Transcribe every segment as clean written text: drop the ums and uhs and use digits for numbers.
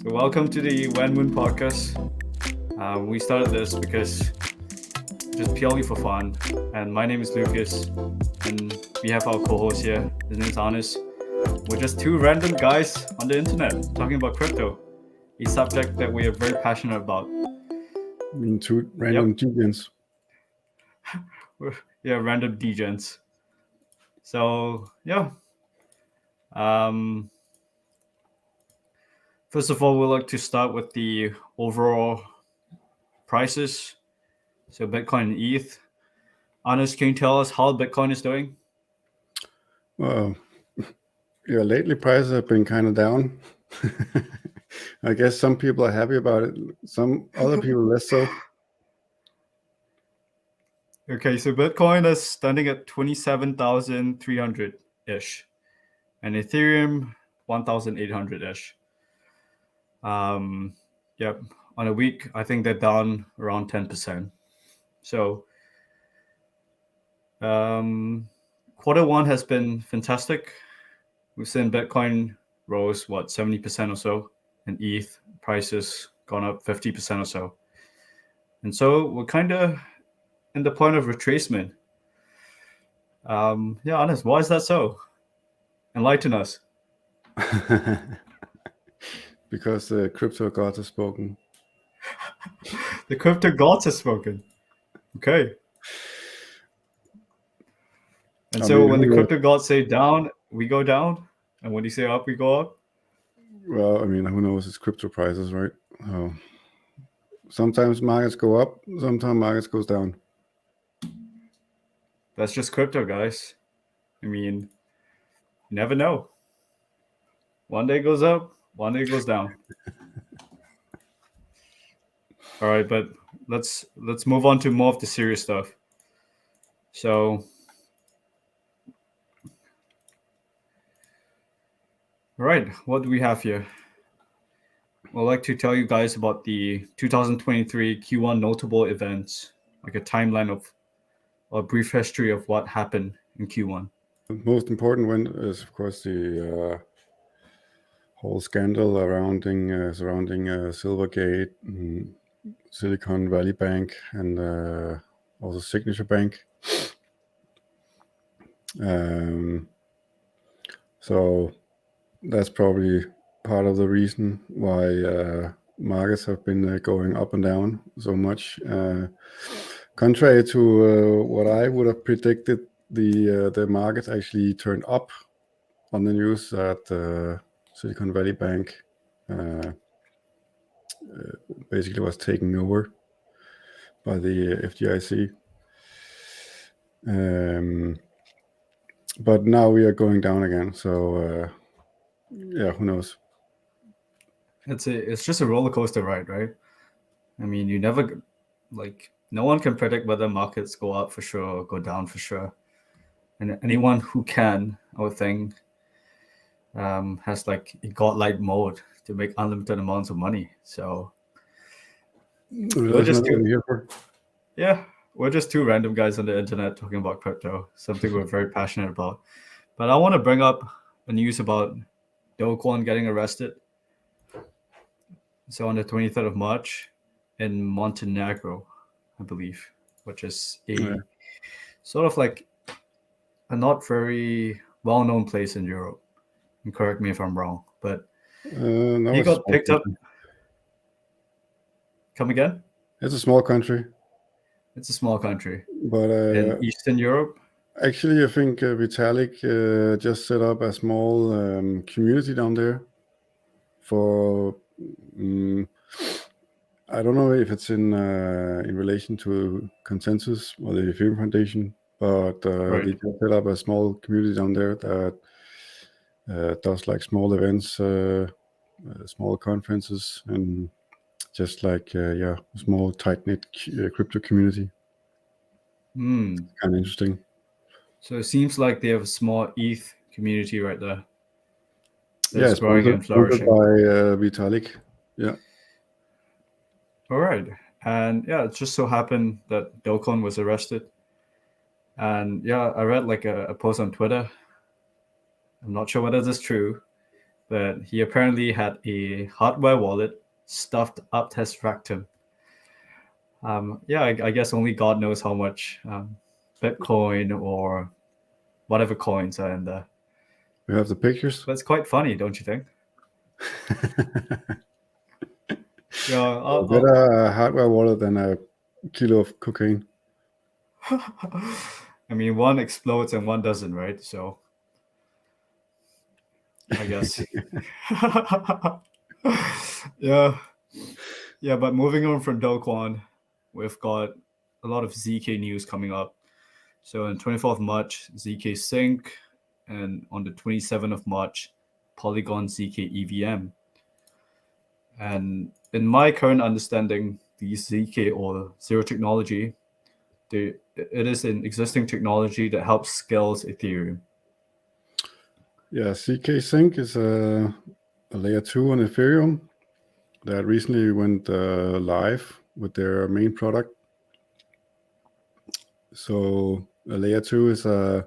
So welcome to the When Moon podcast. We started this because just purely for fun. And my name is Lucas, and we have our co-host here. His name is Anis. We're just two random guys on the internet talking about crypto, a subject that we are very passionate about. I mean, two random degens. Yeah, random degens. So yeah. First of all, we'd like to start with the overall prices. So Bitcoin and ETH. Anis, can you tell us how Bitcoin is doing? Well, yeah, lately prices have been kind of down. I guess some people are happy about it. Some other people less so. Okay, so Bitcoin is standing at 27,300-ish, and Ethereum 1,800-ish. Yep, on a week, I think they're down around 10%. So quarter one has been fantastic. We've seen Bitcoin rose, 70% or so, and ETH prices gone up 50% or so. And so we're kind of in the point of retracement. Yeah, Anis, why is that so? Enlighten us. Because the crypto gods have spoken. The crypto gods have spoken. Okay. And so when the crypto gods say down, we go down. And when you say up, we go up. Well, I mean, who knows? It's crypto prices, right? Sometimes markets go up, sometimes markets goes down. That's just crypto, guys. I mean, you never know. One day goes up, one day goes down. All right, but let's move on to more of the serious stuff. So, all right, what do we have here? I'd like to tell you guys about the 2023 Q1 notable events, like a timeline of a brief history of what happened in Q1. The most important one is, of course, the whole scandal surrounding Silvergate, Silicon Valley Bank, and also Signature Bank. So that's probably part of the reason why markets have been going up and down so much. Contrary to what I would have predicted, the market actually turned up on the news that Silicon Valley Bank basically was taken over by the FDIC. But now we are going down again. So yeah, who knows? It's just a roller coaster ride, right? I mean, you never no one can predict whether markets go up for sure or go down for sure. And anyone who can, I would think, has a godlike mode to make unlimited amounts of money. So we're just two random guys on the internet talking about crypto, something we're very passionate about. But I want to bring up the news about Do Kwon getting arrested. So on the 23rd of March in Montenegro, I believe, which is a sort of like a not very well-known place in Europe. And correct me if I'm wrong, but he got picked up. Come again? It's a small country. It's a small country. But in Eastern Europe? Actually, I think Vitalik just set up a small community down there for... I don't know if it's in relation to Consensus or the Ethereum Foundation, but they just set up a small community down there that does like small events, small conferences, and just like small tight-knit crypto community. Kind of interesting. So it seems like they have a small ETH community right there. That's growing and flourishing. By Vitalik. Yeah. All right. And yeah, it just so happened that Do Kwon was arrested. And yeah, I read a post on Twitter. I'm not sure whether this is true, but he apparently had a hardware wallet stuffed up his rectum. I guess only God knows how much Bitcoin or whatever coins are in there. We have the pictures. But it's quite funny, don't you think? Yeah, better hardware wallet than a kilo of cocaine. I mean, one explodes and one doesn't, right? So, I guess. Yeah. But moving on from Do Kwon, we've got a lot of ZK news coming up. So on 24th of March, ZK Sync, and on the 27th of March, Polygon ZK EVM. And in my current understanding, the ZK or Zero technology, it is an existing technology that helps scales Ethereum. Yeah, ZK Sync is a layer 2 on Ethereum that recently went live with their main product. So a layer 2 is a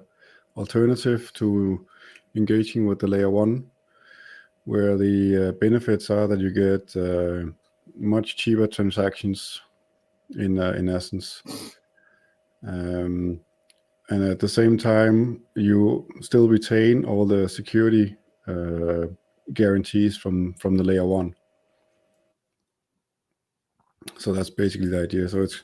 alternative to engaging with the layer 1, where the benefits are that you get much cheaper transactions in essence. And at the same time, you still retain all the security guarantees from the layer 1. So that's basically the idea. So it's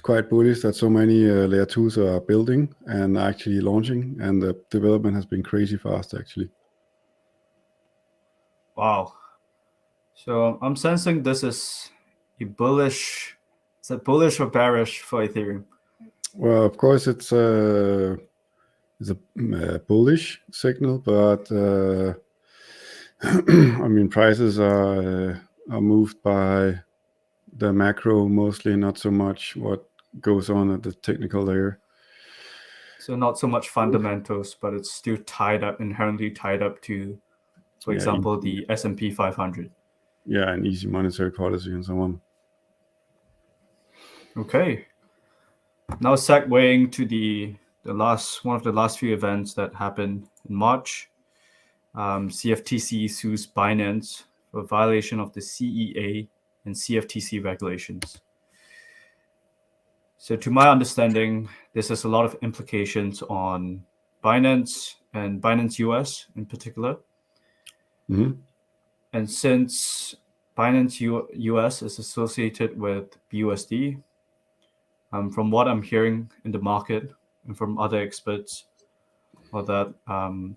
quite bullish that so many layer 2s are building and actually launching, and the development has been crazy fast actually. Wow. So I'm sensing this is a bullish. Is it bullish or bearish for Ethereum? Well, of course it's a bullish signal, but I mean prices are moved by the macro mostly, not so much what goes on at the technical layer. So not so much fundamentals, but it's still inherently tied up to, for example, the S&P 500. Yeah, and easy monetary policy and so on. Okay. Now segueing to one of the last few events that happened in March. CFTC sues Binance for violation of the CEA and CFTC regulations. So to my understanding, this has a lot of implications on Binance and Binance US in particular. Mm-hmm. And since Binance US is associated with BUSD, from what I'm hearing in the market and from other experts, or that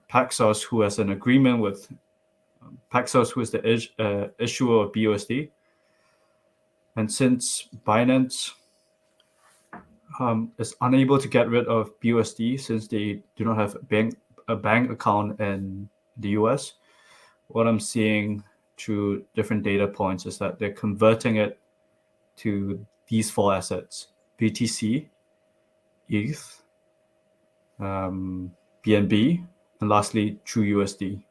Paxos, who has an agreement with Paxos, who is the issuer of BUSD, and since Binance is unable to get rid of BUSD since they do not have a bank account in the US, what I'm seeing through different data points is that they're converting it to these 4 assets: BTC, ETH, BNB, and lastly, True USD.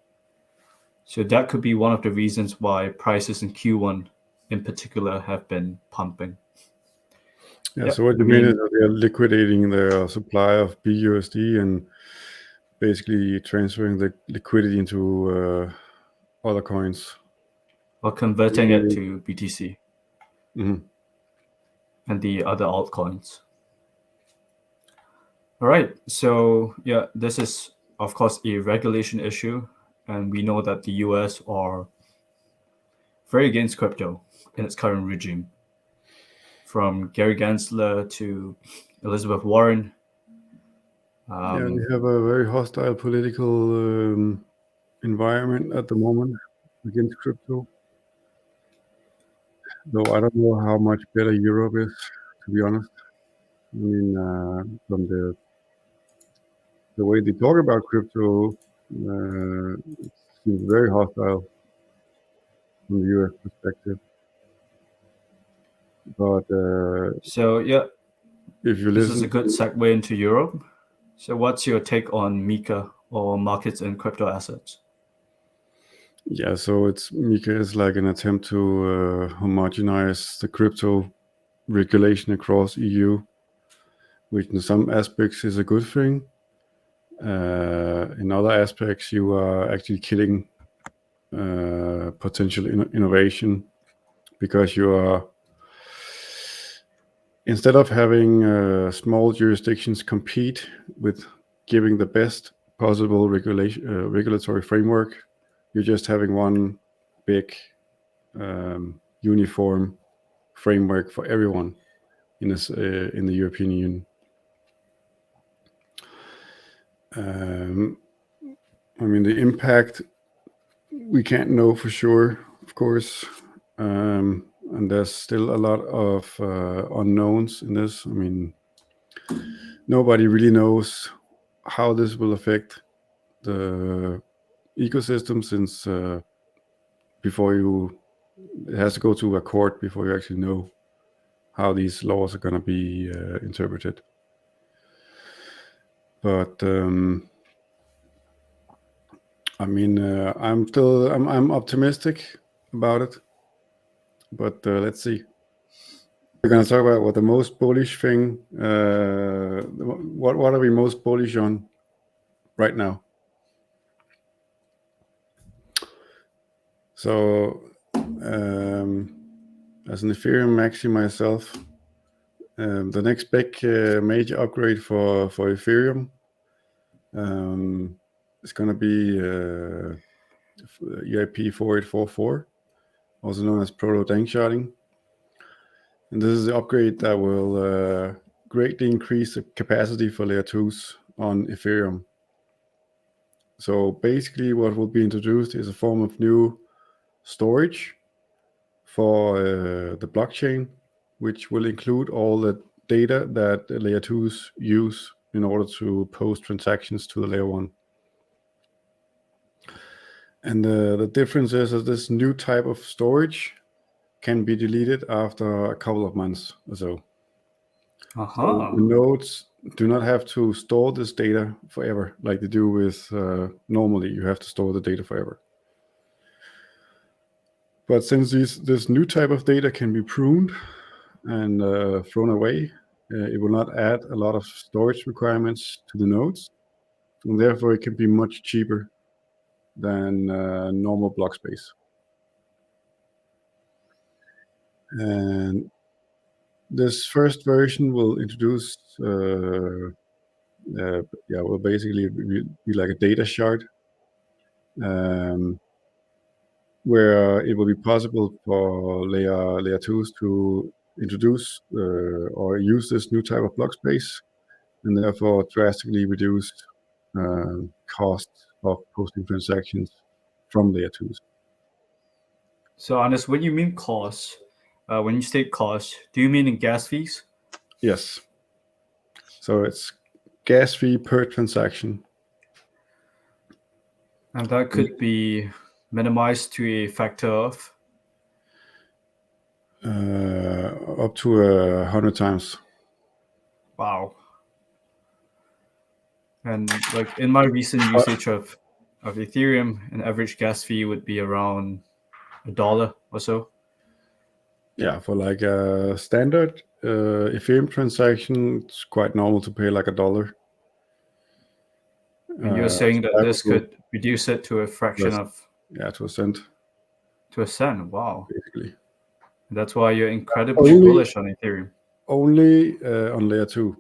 So that could be one of the reasons why prices in Q1 in particular have been pumping. Yeah, so what you mean is that they're liquidating their supply of BUSD and basically transferring the liquidity into other coins. Or converting it to BTC. Mm-hmm. And the other altcoins. All right, so yeah, this is of course a regulation issue, and we know that the US are very against crypto in its current regime. From Gary Gensler to Elizabeth Warren. Yeah, we have a very hostile political environment at the moment against crypto. Though I don't know how much better Europe is, to be honest. I mean, from the way they talk about crypto, it seems very hostile from the US perspective. But so yeah, if you this listen, is a good segue into Europe. So what's your take on MiCA, or markets in crypto assets? Yeah, so MiCA is like an attempt to homogenize the crypto regulation across EU, which in some aspects is a good thing. In other aspects, you are actually killing potential innovation, because you are, instead of having small jurisdictions compete with giving the best possible regulatory framework, you're just having one big uniform framework for everyone in the European Union. I mean, the impact we can't know for sure, of course, and there's still a lot of unknowns in this. I mean, nobody really knows how this will affect the ecosystem, since it has to go to a court before you actually know how these laws are going to be interpreted. But I mean, I'm optimistic about it, but let's see. We're going to talk about what the most bullish thing. What are we most bullish on right now? So, as an Ethereum maxi myself, the next big major upgrade for Ethereum is going to be EIP 4844, also known as Proto-Danksharding. And this is the upgrade that will greatly increase the capacity for layer 2s on Ethereum. So basically what will be introduced is a form of new storage for the blockchain, which will include all the data that the layer 2s use in order to post transactions to the layer 1. And the difference is that this new type of storage can be deleted after a couple of months or so. So the nodes do not have to store this data forever like they do with normally. You have to store the data forever. But since this new type of data can be pruned and thrown away, it will not add a lot of storage requirements to the nodes, and therefore it can be much cheaper than normal block space. And this first version will introduce, will basically be like a data shard, where it will be possible for layer 2s to introduce or use this new type of block space, and therefore drastically reduce costs of posting transactions from layer 2s. So, Anders, when you mean cost, when you state cost, do you mean in gas fees? Yes. So it's gas fee per transaction. And that could be minimized to a factor of? Up to 100 times. Wow. And like in my recent usage of Ethereum, an average gas fee would be around $1 or so. Yeah, for like a standard Ethereum transaction, it's quite normal to pay like $1. And you're saying that this could reduce it to a fraction of... Yeah, to a cent. To a cent, wow. Basically. And that's why you're incredibly bullish on Ethereum. Only on layer 2.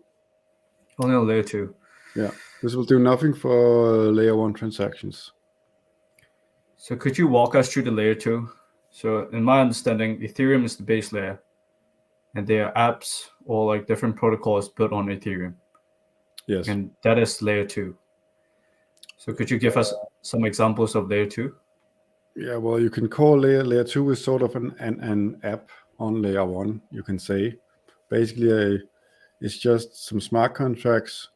Only on layer 2. Yeah, this will do nothing for layer 1 transactions. So could you walk us through the layer 2? So in my understanding, Ethereum is the base layer, and there are apps or like different protocols built on Ethereum. Yes. And that is layer 2. So could you give us some examples of layer 2? Yeah, well, you can call layer 2 is sort of an app on layer 1, you can say. Basically, it's just some smart contracts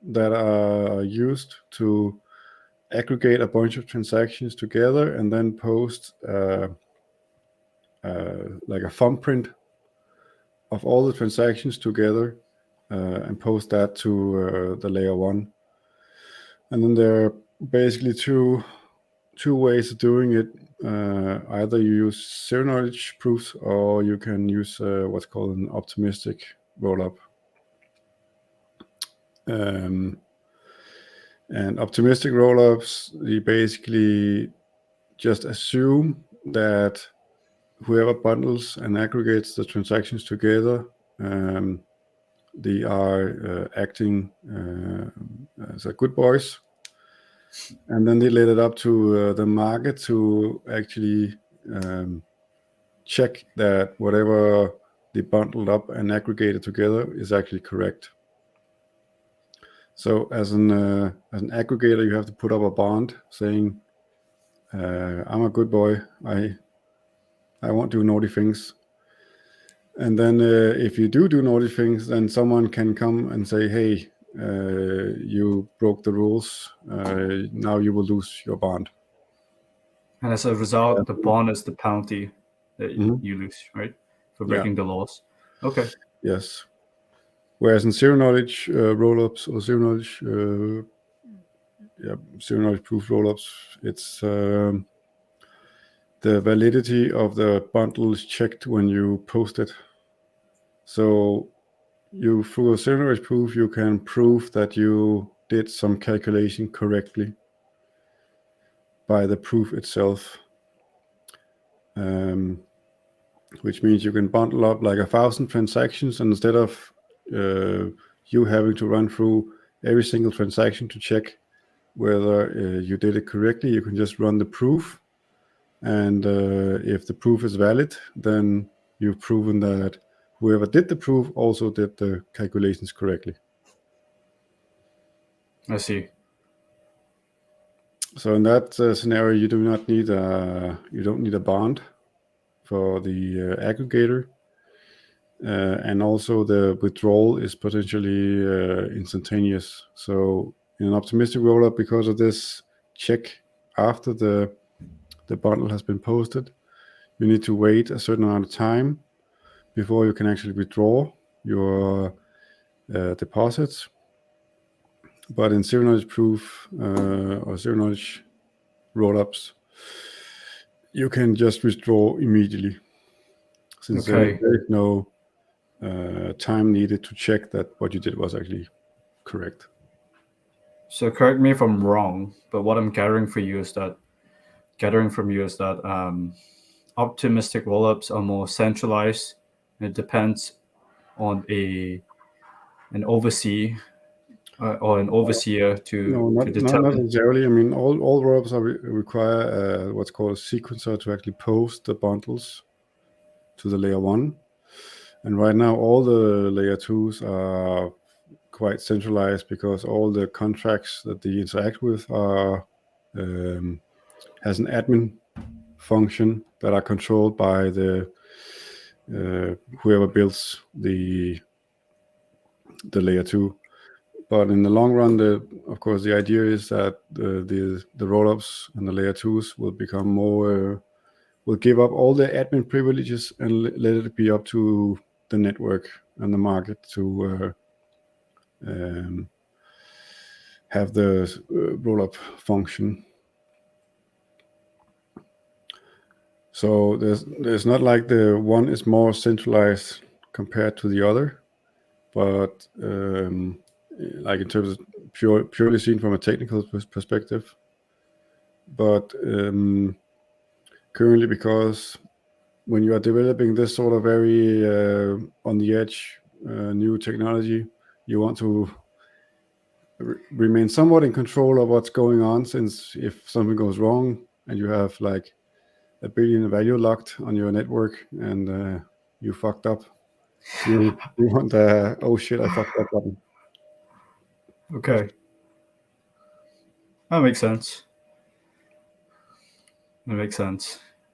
that are used to aggregate a bunch of transactions together and then post like a thumbprint of all the transactions together and post that to the layer 1. And then there are basically two ways of doing it. Either you use zero knowledge proofs, or you can use what's called an optimistic rollup. And optimistic rollups, you basically just assume that whoever bundles and aggregates the transactions together, they are acting as a good boys, and then they let it up to the market to actually check that whatever they bundled up and aggregated together is actually correct. So as an aggregator, you have to put up a bond saying, I'm a good boy, I won't do naughty things. And then if you do naughty things, then someone can come and say, hey, you broke the rules, now you will lose your bond. And as a result, the bond is the penalty that you lose, right? For breaking the laws. Okay. Yes. Whereas in zero knowledge rollups or zero knowledge proof rollups, it's the validity of the bundle is checked when you post it. So you, through a zero knowledge proof, you can prove that you did some calculation correctly by the proof itself, which means you can bundle up like 1,000 transactions, and instead of you having to run through every single transaction to check whether you did it correctly, you can just run the proof, and if the proof is valid, then you've proven that whoever did the proof also did the calculations correctly. I see. So in that scenario, you don't need a bond for the aggregator, and also the withdrawal is potentially instantaneous. So in an optimistic rollup, because of this check after the bundle has been posted, you need to wait a certain amount of time before you can actually withdraw your deposits. But in zero knowledge proof or zero knowledge rollups, you can just withdraw immediately, since there is no time needed to check that what you did was actually correct. So correct me if I'm wrong, but what I'm gathering from you is that optimistic rollups are more centralized. It depends on an overseer to not determine. Not necessarily. I mean, all rollups require what's called a sequencer to actually post the bundles to the layer 1. And right now, all the layer 2s are quite centralized because all the contracts that they interact with are has an admin function that are controlled by the whoever builds the layer 2. But in the long run, of course, the idea is that the rollups and the layer 2s will become more, will give up all the admin privileges and let it be up to the network and the market to have the rollup function. So there's not like the one is more centralized compared to the other, but like in terms of purely seen from a technical perspective. But currently, because when you are developing this sort of very on the edge new technology, you want to remain somewhat in control of what's going on, since if something goes wrong and you have like 1 billion value locked on your network and you fucked up, you want the oh shit, I fucked up button. Okay. That makes sense.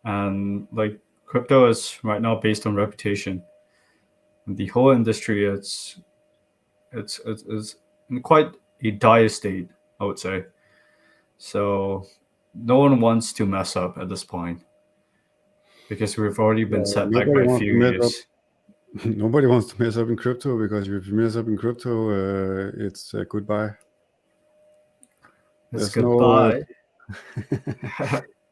And like crypto is right now based on reputation. The whole industry it's in quite a dire state, I would say. So no one wants to mess up at this point because we've already been set back by a few years. Nobody wants to mess up in crypto, because if you mess up in crypto, it's goodbye. It's goodbye.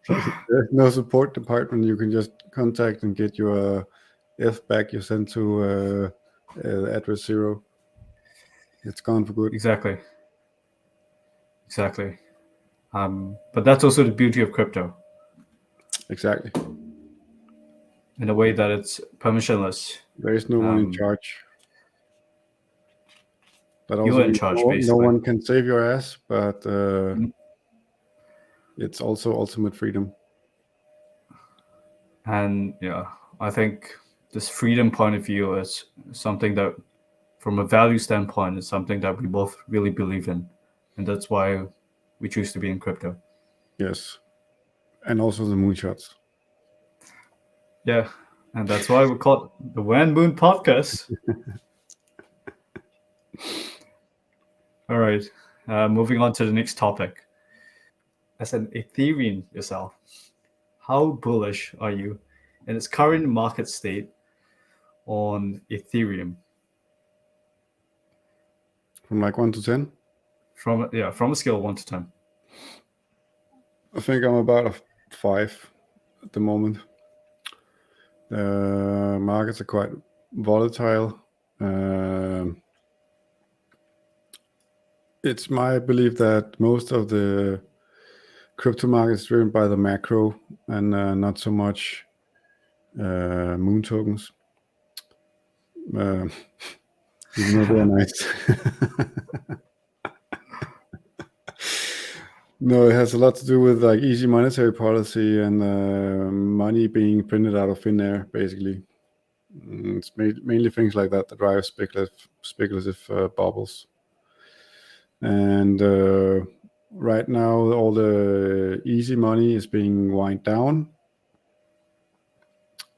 There's no support department you can just contact and get your ETH back you sent to address 0. It's gone for good. Exactly. But that's also the beauty of crypto. Exactly. In a way that it's permissionless. There is no one in charge. But also, You're in charge, basically. No one can save your ass, but it's also ultimate freedom. And yeah, I think this freedom point of view is something that, from a value standpoint, is something that we both really believe in. And that's why we choose to be in crypto. Yes. And also the moonshots. Yeah. And that's why we call it the When Moon Podcast. All right. Moving on to the next topic. As an Ethereum yourself, how bullish are you in its current market state on Ethereum? From like 1 to 10? From a scale of 1 to 10. I think I'm about a 5 at the moment. The markets are quite volatile. It's my belief that most of the crypto market is driven by the macro and not so much moon tokens. Even though they're nice. No, it has a lot to do with like easy monetary policy and money being printed out of thin air, basically. It's mainly things like that that drive speculative bubbles. And right now, all the easy money is being wound down.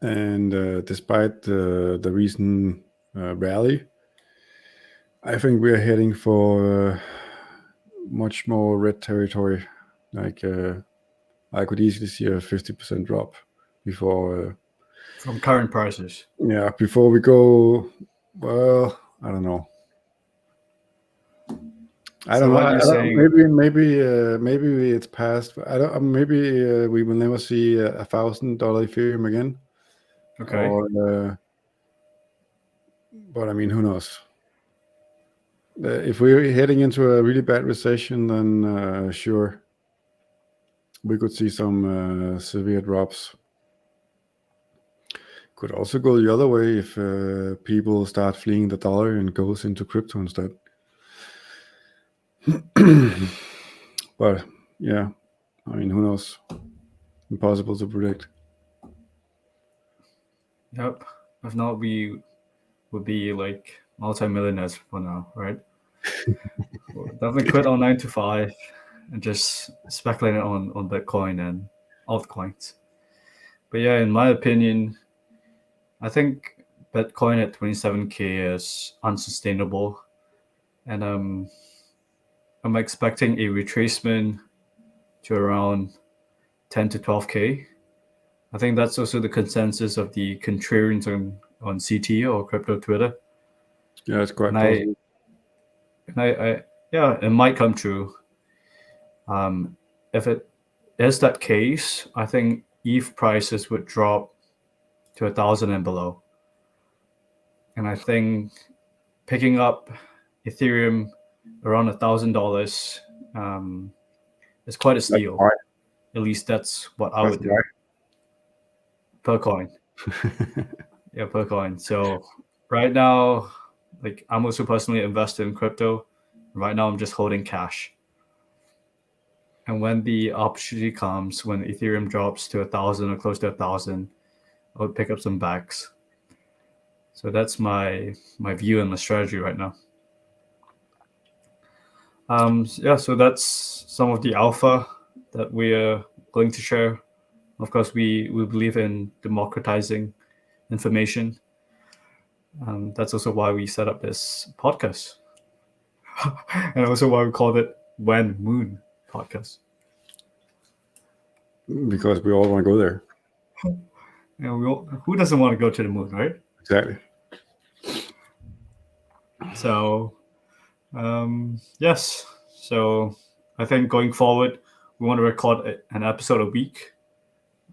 And despite the recent rally, I think we are heading for much more red territory. Like I could easily see a 50% drop before. From current prices. Yeah, before we go, well, I don't know. I don't know. Maybe it's past. I don't. Maybe we will never see $1,000 Ethereum again. Okay. But I mean, who knows? If we're heading into a really bad recession, then sure, we could see some severe drops. Could also go the other way if people start fleeing the dollar and goes into crypto instead. But yeah, I mean, who knows? Impossible to predict. Yep. If not, we would be like multi-millionaires for now, right? Definitely quit on 9 to 5 and just speculate on Bitcoin and altcoins. But yeah, in my opinion, I think Bitcoin at 27K is unsustainable. And I'm expecting a retracement to around 10 to 12K. I think that's also the consensus of the contrarians on CT or crypto Twitter. Yeah, it's quite possible. It might come true. If it is that case, I think ETH prices would drop to 1,000 and below. And I think picking up Ethereum around $1,000 is quite a steal. Right. At least that's what I would do. Right. Per coin. Yeah, per coin. So right now, like I'm also personally invested in crypto. Right now I'm just holding cash. And when the opportunity comes, when Ethereum drops to 1,000 or close to 1,000, I would pick up some bags. So that's my view and my strategy right now. So that's some of the alpha that we are going to share. Of course, we believe in democratizing information. That's also why we set up this podcast. And also why we called it When Moon Podcast. Because we all want to go there. Who doesn't want to go to the moon, right? Exactly. So, yes. So I think going forward, we want to record an episode a week.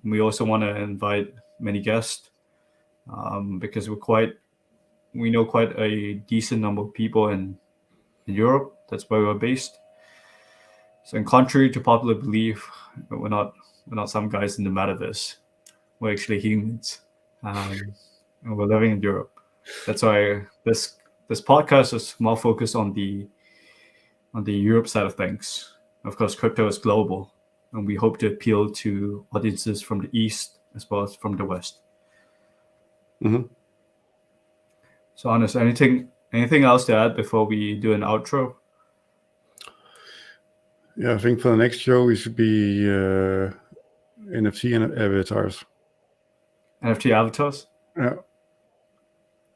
We also want to invite many guests because we know quite a decent number of people in Europe. That's where we're based. So in contrary to popular belief, we're not we're not some guys in the metaverse. We're actually humans, and we're living in Europe. That's why this podcast is more focused on the Europe side of things. Of course, crypto is global, and we hope to appeal to audiences from the East as well as from the West. Mm-hmm. So, Hannes, anything else to add before we do an outro? Yeah, I think for the next show we should be NFT and avatars. NFT avatars? Yeah.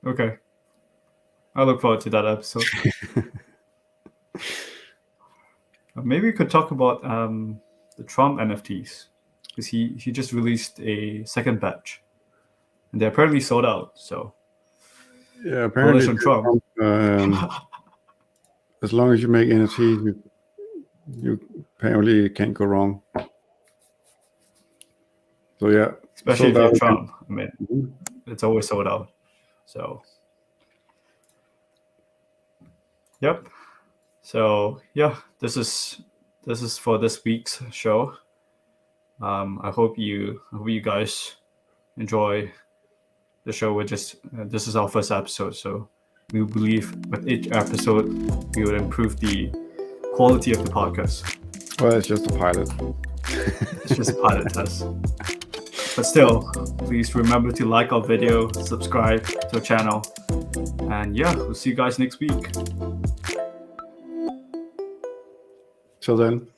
Okay. I look forward to that episode. Maybe we could talk about the Trump NFTs, because he just released a second batch, and they're apparently sold out. So yeah, apparently on Trump. As long as you make NFT, you apparently can't go wrong. So yeah, especially if you're Trump. I mean, it's always sold out. So yep. So yeah, this is for this week's show. I hope you guys enjoy the show. This is our first episode, so we believe with each episode we would improve the quality of the podcast. Well, it's just a pilot. It's just a pilot test. But still, please remember to like our video, subscribe to our channel, and yeah, we'll see you guys next week. Till then.